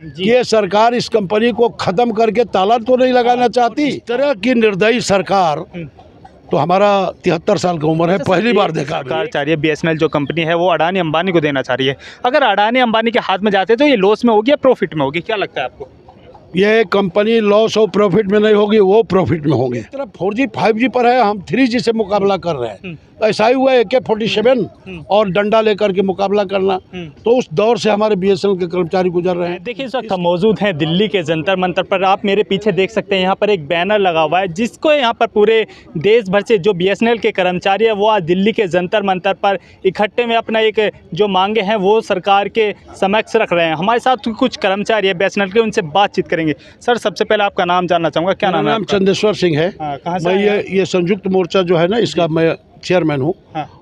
कि ये सरकार इस कंपनी को खत्म करके ताला तो नहीं लगाना चाहती। इस तरह की निर्दयी सरकार तो हमारा 73 साल की उम्र है, पहली बार देखा। सरकार चाह रही है बीएसएनएल जो कंपनी है वो अडानी अंबानी को देना चाह रही है। अगर अडानी अंबानी के हाथ में जाते तो ये लॉस में होगी या प्रॉफिट में होगी, क्या लगता है आपको? ये कंपनी लॉस और प्रॉफिट में नहीं होगी, वो प्रॉफिट में होंगे। तरफ 4G 5G पर है, हम 3G से मुकाबला कर रहे हैं। ऐसा ही हुआ AK-47 और डंडा लेकर के मुकाबला करना, तो उस दौर से हमारे BSNL के कर्मचारी गुजर रहे हैं। देखिए इस वक्त हम मौजूद हैं दिल्ली के जंतर मंतर पर। आप मेरे पीछे देख सकते हैं यहाँ पर एक बैनर लगा हुआ है जिसको यहाँ पर पूरे देश भर से जो BSNL के कर्मचारी है वो आज दिल्ली के जंतर मंतर पर इकट्ठे में अपना एक जो मांगे हैं वो सरकार के समक्ष रख रहे हैं। हमारे साथ कुछ कर्मचारी है BSNL के, उनसे बातचीत करेंगे। सर सबसे पहले आपका नाम जानना चाहूँगा, क्या नाम है? नाम चंदेश्वर सिंह है। कहाँ से? मैं ये संयुक्त मोर्चा जो है ना, इसका मैं चेयरमैन हूँ।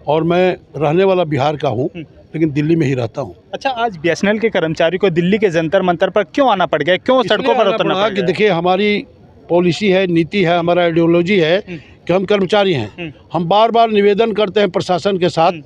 और मैं रहने वाला बिहार का हूँ, लेकिन दिल्ली में ही रहता हूँ। अच्छा, आज BSNL के कर्मचारी को दिल्ली के जंतर मंतर पर क्यों आना पड़ गया, क्यों सड़कों पर उतरना पड़ा? कि देखिए हमारी पॉलिसी है, नीति है, हमारा आइडियोलॉजी है कि हम कर्मचारी हैं। हम बार बार निवेदन करते हैं प्रशासन के साथ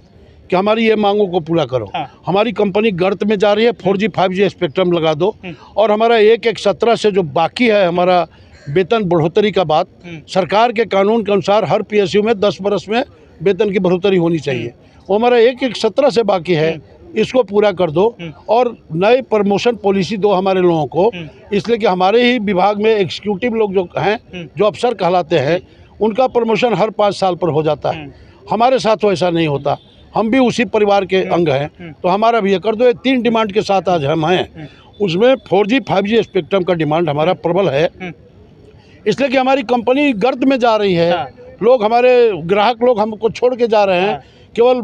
कि हमारी ये मांगों को पूरा करो। हमारी कंपनी गर्त में जा रही है, 4G 5G स्पेक्ट्रम लगा दो। और हमारा 1/1/17 से जो बाकी है हमारा वेतन बढ़ोतरी का बात, सरकार के कानून के अनुसार हर PSU में 10 बरस में वेतन की बढ़ोतरी होनी चाहिए। वो हमारा 1/1/17 से बाकी है, इसको पूरा कर दो। और नए प्रमोशन पॉलिसी दो हमारे लोगों को, इसलिए कि हमारे ही विभाग में एग्जीक्यूटिव लोग जो हैं, जो अफसर कहलाते हैं, उनका प्रमोशन हर 5 साल पर हो जाता है। हमारे साथ तो ऐसा नहीं होता, हम भी उसी परिवार के अंग हैं, तो हमारा भी ये कर दो। ये 3 डिमांड के साथ आज हम हैं। उसमें 4G 5G स्पेक्ट्रम का डिमांड हमारा प्रबल है, इसलिए कि हमारी कंपनी गर्त में जा रही है। लोग, हमारे ग्राहक लोग हमको छोड़ के जा रहे हैं। केवल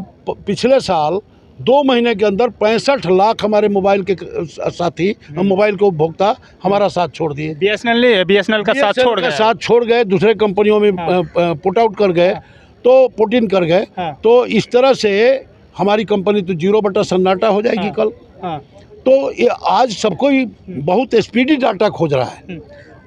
पिछले साल 2 महीने के अंदर 65 लाख हमारे मोबाइल के साथी, मोबाइल के उपभोक्ता हमारा साथ छोड़ दिए। BSNL का साथ छोड़ गए, दूसरे कंपनियों में पुट आउट कर गए, तो पुट इन कर गए। तो इस तरह से हमारी कंपनी तो 0 बटा सन्नाटा हो जाएगी कल। तो ये आज सबको ही बहुत स्पीडी डाटा खोज रहा है।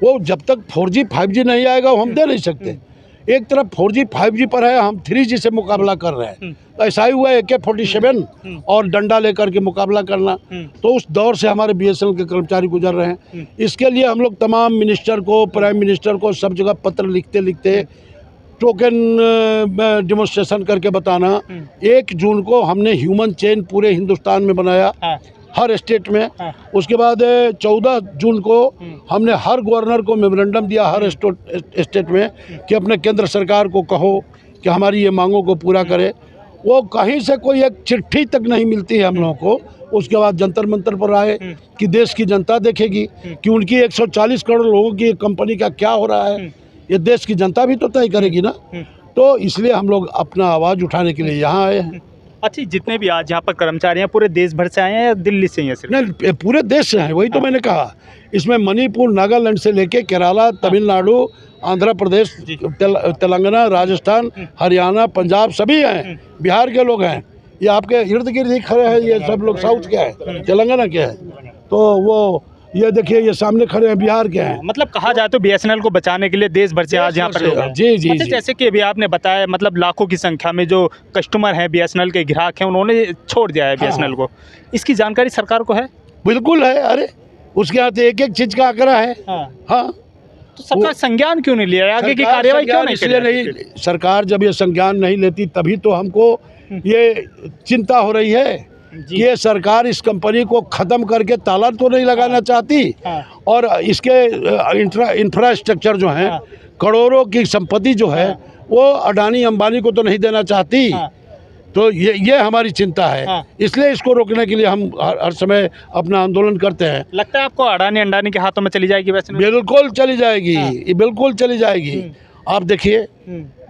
वो जब तक 4G 5G नहीं आएगा वो हम दे नहीं सकते। एक तरफ 4G 5G पर है, हम 3G से मुकाबला कर रहे हैं। तो ऐसा ही हुआ AK-47 और डंडा लेकर के मुकाबला करना, तो उस दौर से हमारे BSNL के कर्मचारी गुजर रहे हैं। इसके लिए हम लोग तमाम मिनिस्टर को, प्राइम मिनिस्टर को सब जगह पत्र लिखते लिखते टोकन डेमोन्स्ट्रेशन करके बताना। 1 जून को हमने ह्यूमन चेन पूरे हिंदुस्तान में बनाया, हर स्टेट में। उसके बाद 14 जून को हमने हर गवर्नर को मेमोरेंडम दिया, हर स्टेट में, कि अपने केंद्र सरकार को कहो कि हमारी ये मांगों को पूरा करे। वो कहीं से कोई एक चिट्ठी तक नहीं मिलती है हम लोगों को। उसके बाद जंतर मंतर पर आए कि देश की जनता देखेगी कि उनकी 140 करोड़ लोगों की कंपनी का क्या हो रहा है, ये देश की जनता भी तो तय करेगी ना। तो इसलिए हम लोग अपना आवाज़ उठाने के लिए यहाँ आए हैं। अच्छा, जितने भी आज यहाँ पर कर्मचारी हैं पूरे देश भर से आए हैं या दिल्ली से ही हैं सिर्फ? नहीं, पूरे देश से हैं, वही तो मैंने कहा। इसमें मणिपुर, नागालैंड से लेके केरला, तमिलनाडु, आंध्र प्रदेश, तेलंगाना, राजस्थान, हरियाणा, पंजाब सभी हैं। बिहार के लोग हैं, ये आपके इर्द गिर्द ही खड़े हैं। ये सब लोग साउथ के हैं, तेलंगाना के हैं। तो वो ये देखिए, ये सामने खड़े हैं, बिहार के हैं। मतलब कहा जाए तो BSNL को बचाने के लिए देश भर से आज यहाँ पर लोग हैं। जी जी अच्छा, जैसे कि अभी आपने बताया, मतलब लाखों की संख्या में जो कस्टमर हैं, BSNL के ग्राहक हैं, उन्होंने छोड़ दिया है BSNL को। इसकी जानकारी सरकार को है? बिल्कुल है। अरे उसके हाथ एक एक चीज का आंकड़ा है। हाँ, तो सरकार संज्ञान क्यों नहीं लिया, आगे की कार्यवाही क्यों नहीं? इसलिए नहीं, सरकार जब ये संज्ञान नहीं लेती तभी तो हमको ये चिंता हो रही है कि ये सरकार इस कंपनी को खत्म करके ताला तो नहीं लगाना चाहती। और इसके इंफ्रास्ट्रक्चर जो है, करोड़ों की संपत्ति जो है, वो अडानी अंबानी को तो नहीं देना चाहती। तो ये हमारी चिंता है। इसलिए इसको रोकने के लिए हम हर समय अपना आंदोलन करते हैं। लगता है आपको अडानी अंबानी के हाथों में चली जाएगी BSNL? बिल्कुल चली जाएगी, ये बिल्कुल चली जाएगी। आप देखिए,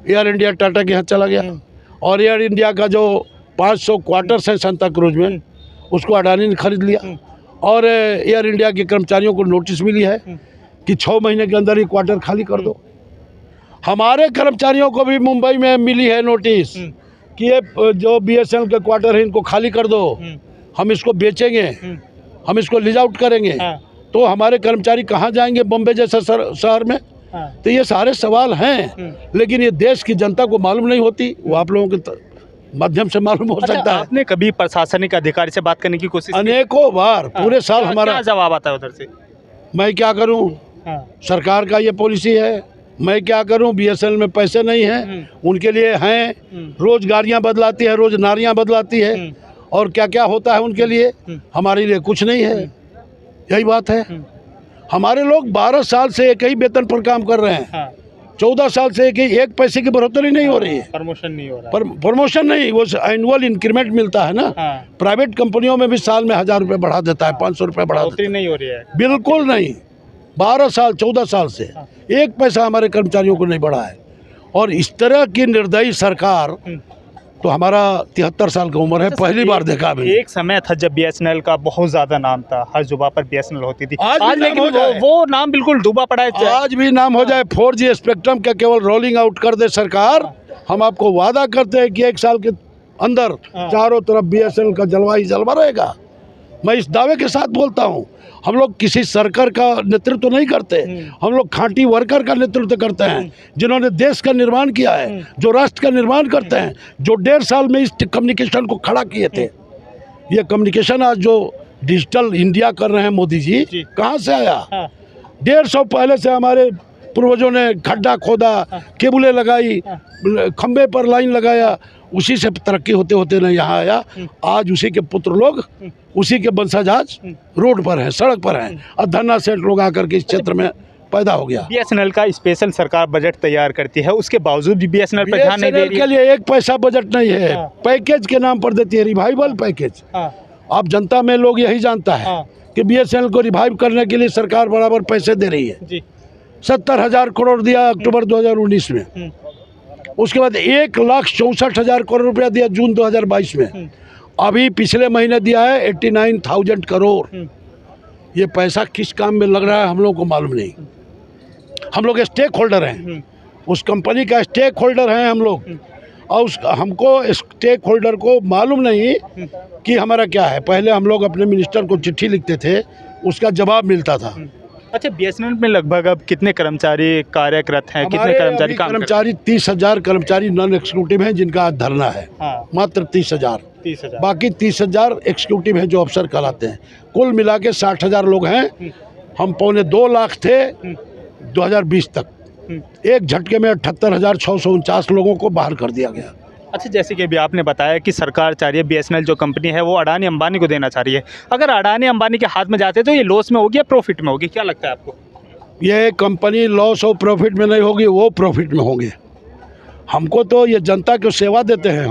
एयर इंडिया टाटा के यहाँ चला गया, और एयर इंडिया का जो 500 क्वार्टर्स है सांता क्रूज में, उसको अडानी ने खरीद लिया। और एयर इंडिया के कर्मचारियों को नोटिस मिली है कि 6 महीने के अंदर ही क्वार्टर खाली कर दो। हमारे कर्मचारियों को भी मुंबई में मिली है नोटिस कि ये जो BSNL के क्वार्टर है, इनको खाली कर दो, हम इसको बेचेंगे, हम इसको लीज आउट करेंगे। तो हमारे कर्मचारी कहाँ जाएंगे, बम्बे जैसा शहर में? तो ये सारे सवाल हैं, लेकिन ये देश की जनता को मालूम नहीं होती। वो आप लोगों के माध्यम से मालूम हो सकता है। आपने कभी प्रशासनिक अधिकारी से बात करने की कोशिश की? अनेकों बार पूरे साल हमारा। क्या जवाब आता है उधर से? मैं क्या करूं, सरकार का ये पॉलिसी है, मैं क्या करूं, बीएसएनएल में पैसे नहीं हैं, उनके लिए हैं, रोज गाड़ियां बदलाती है, रोज नारियां बदलाती है, और क्या क्या होता है उनके लिए, हमारे लिए कुछ नहीं है। यही बात है। हमारे लोग 12 साल से एक ही वेतन पर काम कर रहे हैं, 14 साल से एक पैसे की बढ़ोतरी नहीं हो रही है, प्रमोशन नहीं हो रहा, प्रमोशन नहीं, वो एनुअल इंक्रीमेंट मिलता है ना। प्राइवेट कंपनियों में भी साल में 1000 रुपये बढ़ा देता है, 500 रुपये बढ़ा देता है, नहीं हो रही है, बिल्कुल नहीं। 12 साल 14 साल से एक पैसा हमारे कर्मचारियों को नहीं बढ़ा है। और इस तरह की निर्दयी सरकार, तो हमारा 73 साल की उम्र है, पहली बार देखा अभी। एक समय था जब बीएसएनएल का बहुत ज्यादा नाम था, हर जुबा पर बीएसएनएल होती थी। आज लेकिन वो नाम बिल्कुल डूबा पड़ा है। आज भी नाम हो जाए, 4G स्पेक्ट्रम का केवल रोलिंग आउट कर दे सरकार, हम आपको वादा करते हैं कि 1 साल के अंदर चारों तरफ बीएसएनएल का जलवा ही जलवा रहेगा। मैं इस दावे के साथ बोलता हूँ। हम लोग किसी सरकार का नेतृत्व नहीं करते, हम लोग खांटी वर्कर का नेतृत्व करते हैं, जिन्होंने देश का निर्माण किया है, जो राष्ट्र का निर्माण करते हैं, जो 1.5 साल में इस कम्युनिकेशन को खड़ा किए थे। ये कम्युनिकेशन आज जो डिजिटल इंडिया कर रहे हैं मोदी जी, कहाँ से आया? 150 पहले से हमारे पूर्वजों ने खड्डा खोदा, केबलें लगाई, खंबे पर लाइन लगाया, उसी से तरक्की होते होते ना यहाँ आया। आज उसी के पुत्र लोग, उसी के वंशज आज रोड पर हैं, सड़क पर हैं, और धन्ना सेठ लोग आकर के इस क्षेत्र में पैदा हो गया। बीएसएनएल का स्पेशल सरकार बजट तैयार करती है, उसके बावजूद भी बीएसएनएल पर ध्यान नहीं दे रही है। के लिए 1 पैसा बजट नहीं है, पैकेज के नाम पर देती है, रिवाइवल पैकेज। आप जनता में लोग यही जानता है कि बीएसएनएल को रिवाइव करने के लिए सरकार बराबर पैसे दे रही है। 70,000 करोड़ दिया अक्टूबर 2019 में, उसके बाद 1,64,000 करोड़ रुपया दिया जून 2022 में, अभी पिछले महीने दिया है 89,000 करोड़। ये पैसा किस काम में लग रहा है हम लोग को मालूम नहीं। हम लोग स्टेक होल्डर हैं, उस कंपनी का स्टेक होल्डर हैं हम लोग, और हमको स्टेक होल्डर को मालूम नहीं कि हमारा क्या है। पहले हम लोग अपने मिनिस्टर को चिट्ठी लिखते थे, उसका जवाब मिलता था। अच्छा, बीएसएनएल में लगभग अब कितने कर्मचारी कार्यरत हैं, कितने कर्मचारी काम करते हैं? 30,000 कर्मचारी नॉन एक्सिक्यूटिव हैं जिनका आज धरना है। मात्र 30,000। बाकी 30,000 एक्सिक्यूटिव हैं जो अफसर कहलाते हैं। कुल मिला के 60,000 लोग हैं। हम 2.25 लाख थे 2020 तक। एक झटके में 78,649 लोगों को बाहर कर दिया गया। अच्छा, जैसे कि अभी आपने बताया कि सरकार चाह रही है, बीएसएनएल जो कंपनी है वो अडानी अंबानी को देना चाह रही है। अगर अडानी अंबानी के हाथ में जाते तो ये लॉस में होगी या प्रॉफिट में होगी, क्या लगता है आपको? ये कंपनी लॉस और प्रॉफिट में नहीं होगी, वो प्रॉफिट में होंगे। हमको तो ये जनता को सेवा देते हैं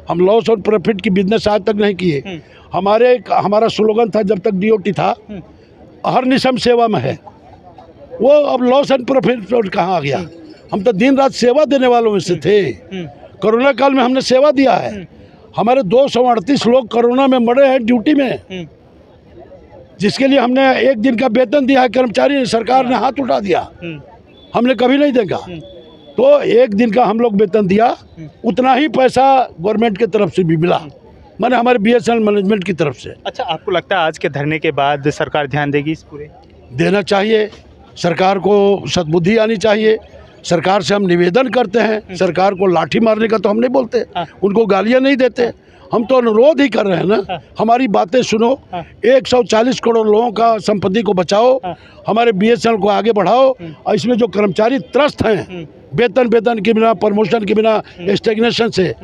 हम लॉस और प्रॉफिट की बिजनेस आज तक नहीं किए। हमारा स्लोगन था जब तक डीओटी था, हर निशम सेवा में है। वो अब लॉस एंड प्रॉफिट कहाँ आ गया? हम तो दिन रात सेवा देने वालों में से थे। कोरोना काल में हमने सेवा दिया है। हमारे 238 लोग कोरोना में मरे हैं ड्यूटी में, जिसके लिए हमने 1 दिन का वेतन दिया है। कर्मचारी ने, सरकार ने हाथ उठा दिया, हमने कभी नहीं देगा। तो 1 दिन का हम लोग वेतन दिया, उतना ही पैसा गवर्नमेंट की तरफ से भी मिला, माने हमारे बीएसएनएल मैनेजमेंट की तरफ से। अच्छा, आपको लगता है आज के धरने के बाद सरकार ध्यान देगी इस पूरे? देना चाहिए, सरकार को सद्बुद्धि आनी चाहिए। सरकार से हम निवेदन करते हैं, सरकार को लाठी मारने का तो हम नहीं बोलते, उनको गालियां नहीं देते, हम तो अनुरोध ही कर रहे हैं ना। हमारी बातें सुनो, 140 करोड़ लोगों का संपत्ति को बचाओ, हमारे बीएसएनएल को आगे बढ़ाओ, और इसमें जो कर्मचारी त्रस्त हैं वेतन के बिना, प्रमोशन के बिना, स्टेग्नेशन से,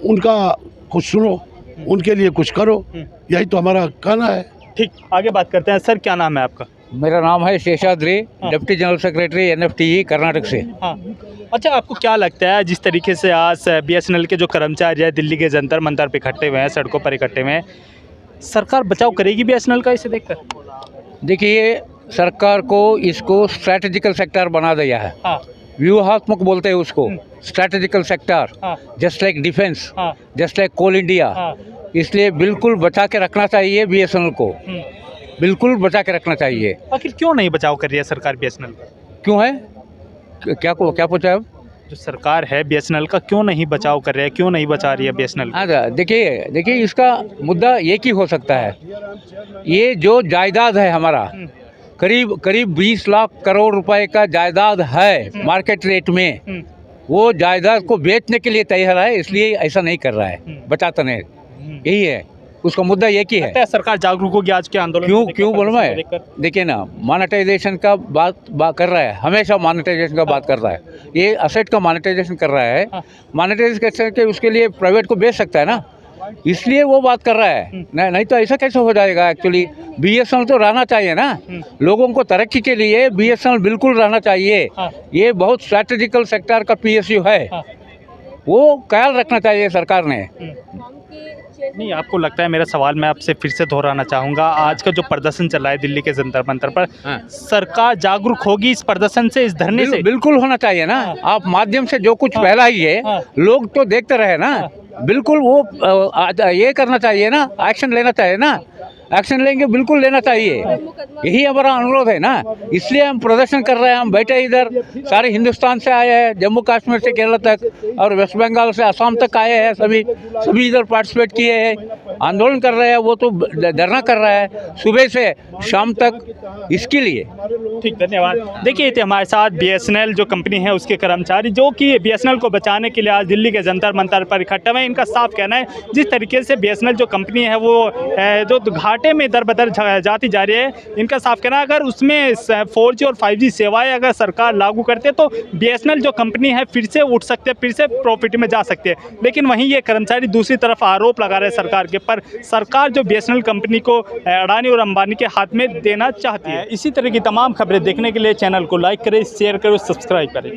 उनका कुछ सुनो, उनके लिए कुछ करो, यही तो हमारा कहना है। ठीक, आगे बात करते हैं। सर, क्या नाम है आपका? मेरा नाम है Seshadri, deputy general secretary NFTE Karnataka से। अच्छा, आपको क्या लगता है जिस तरीके से आज बीएसएनएल के जो कर्मचारी है दिल्ली के जंतर मंतर पे इकट्ठे हुए हैं, सड़कों पर इकट्ठे हुए हैं, सरकार बचाव करेगी बीएसएनएल का इसे देखकर? देखिए, सरकार को इसको स्ट्रैटेजिकल सेक्टर बना दिया है। व्यूहात्मक बोलते हैं उसको, strategical sector, just like defence, just like Coal India. इसलिए बिल्कुल बचा के रखना चाहिए बीएसएनएल को, बिल्कुल बचा के रखना चाहिए। आखिर क्यों नहीं बचाव कर रही है सरकार बीएसएनएल का? क्यों है? क्या पूछा है? जो सरकार है बीएसएनएल का क्यों नहीं बचाव कर रही है, क्यों नहीं बचा रही है बीएसएनएल? अच्छा, देखिए इसका मुद्दा एक ही हो सकता है। ये जो जायदाद है हमारा, करीब 20 लाख करोड़ रुपए का जायदाद है मार्केट रेट में, वो जायदाद को बेचने के लिए तैयार है, इसलिए ऐसा नहीं कर रहा है, बचाता नहीं। यही है उसका मुद्दा, एक ही है। लगता है सरकार जागरूक होगी आज के आंदोलन क्यों को क्यों लेकर, बोलूँ मैं? प्रदर्शन को लेकर? देखिए ना, मोनेटाइजेशन का बात कर रहा है, हमेशा मोनेटाइजेशन का बात कर रहा है। ये असेट का मोनेटाइजेशन कर रहा है, मोनेटाइजेशन के उसके लिए प्राइवेट को बेच सकता है ना, इसलिए वो बात कर रहा है। नहीं तो ऐसा कैसे हो जाएगा? एक्चुअली बीएसएनएल तो रहना चाहिए ना, लोगों को तरक्की के लिए बीएसएनएल बिल्कुल रहना चाहिए। ये बहुत स्ट्रैटेजिकल सेक्टर का पीएसयू है, वो ख्याल रखना चाहिए सरकार ने। नहीं, आपको लगता है, मेरा सवाल मैं आपसे फिर से दोहराना चाहूँगा, आज का जो प्रदर्शन चल रहा है दिल्ली के जंतर मंतर पर, सरकार जागरूक होगी इस प्रदर्शन से, इस धरने से? बिल्कुल होना चाहिए ना। आप माध्यम से जो कुछ फैलाइए, लोग तो देखते रहे ना। बिल्कुल वो ये करना चाहिए ना, एक्शन लेना चाहिए ना। एक्शन लेंगे, बिल्कुल लेना चाहिए, यही हमारा अनुरोध है ना। इसलिए हम प्रदर्शन कर रहे हैं। हम बैठे इधर सारे हिंदुस्तान से आए हैं, जम्मू कश्मीर से केरल तक और वेस्ट बंगाल से असम तक आए हैं, सभी इधर पार्टिसिपेट किए हैं, आंदोलन कर रहे हैं। वो तो धरना कर रहा है सुबह से शाम तक, इसके लिए। ठीक, धन्यवाद। देखिए, थे हमारे साथ बीएसएनएल जो कंपनी है उसके कर्मचारी, जो कि बीएसएनएल को बचाने के लिए आज दिल्ली के जंतर मंतर पर इकट्ठा हुए। इनका साफ कहना है, जिस तरीके से बीएसएनएल जो कंपनी है वो जो घाटे में दर बदर जाती जा रही है, इनका साफ कहना है अगर उसमें 4G और 5G सेवाएं अगर सरकार लागू करते तो बीएसएनएल जो कंपनी है फिर से उठ सकते हैं, फिर से प्रॉफिट में जा सकते हैं। लेकिन वहीं ये कर्मचारी दूसरी तरफ आरोप लगा रहे हैं सरकार के पर, सरकार जो बीएसएनएल कंपनी को अडानी और अंबानी के हाथ में देना चाहती है। इसी तरह की तमाम खबरें देखने के लिए चैनल को लाइक करें, शेयर करें, सब्सक्राइब करें।